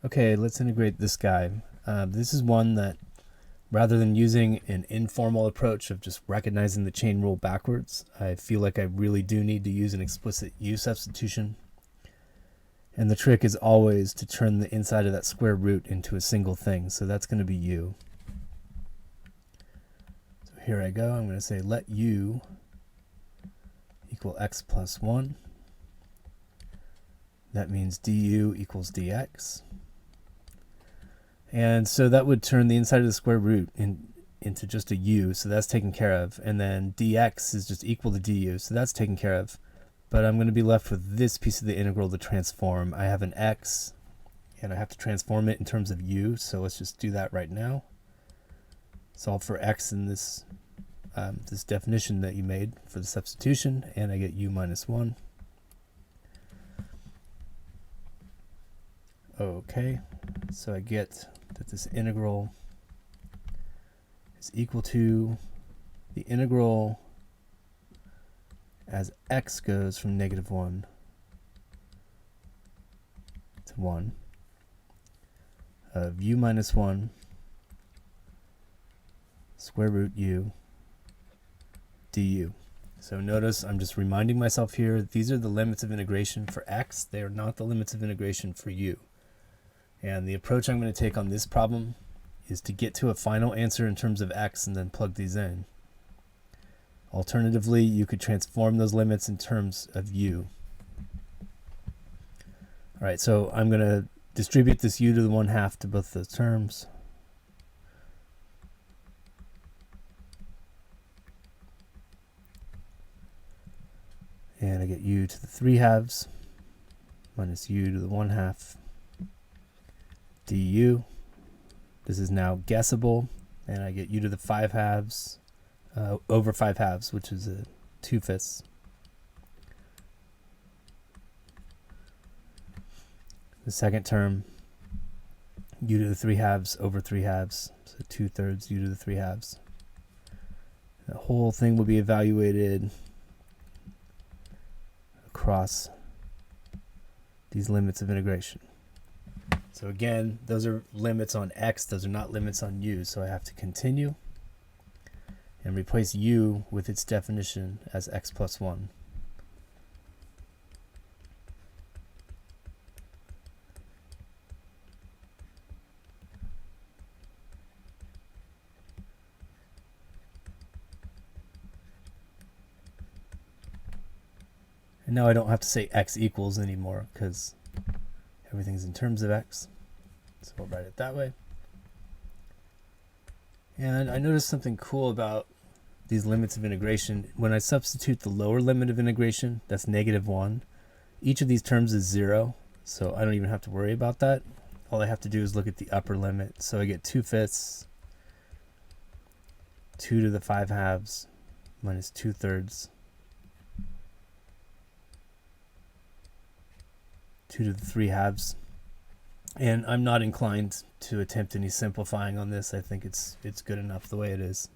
Okay, let's integrate this guy. This is one that, rather than using an informal approach of just recognizing the chain rule backwards, I feel like I really do need to use an explicit u-substitution. And the trick is always to turn the inside of that square root into a single thing. So that's going to be u. So here I go. I'm going to say let u equal x plus 1. That means du equals dx. And so that would turn the inside of the square root into just a u, so that's taken care of. And then dx is just equal to du, so that's taken care of. But I'm going to be left with this piece of the integral to transform. I have an x, and I have to transform it in terms of u, so let's just do that right now. Solve for x in this, this definition that you made for the substitution, and I get u minus 1. Okay, so I get that this integral is equal to the integral as x goes from -1 to 1 of u minus 1 square root u du. So notice I'm just reminding myself here, these are the limits of integration for x. They are not the limits of integration for u. And the approach I'm going to take on this problem is to get to a final answer in terms of x and then plug these in. Alternatively, you could transform those limits in terms of u. All right, so I'm going to distribute this u to the 1/2 to both those terms. And I get u to the 3/2 minus u to the 1/2 du. This is now guessable, and I get u to the 5/2 over 5/2, which is a 2/5. The second term, u to the 3/2 over 3/2, so 2/3 u to the 3/2. The whole thing will be evaluated across these limits of integration. So again, those are limits on x, those are not limits on u, so I have to continue and replace u with its definition as x plus 1. And now I don't have to say x equals anymore because everything's in terms of x. So I'll write it that way. And I noticed something cool about these limits of integration. When I substitute the lower limit of integration, that's -1, each of these terms is 0, so I don't even have to worry about that. All I have to do is look at the upper limit. So I get 2/5, 2 to the 5/2 minus 2/3, 2 to the 3/2. And I'm not inclined to attempt any simplifying on this. I think it's good enough the way it is.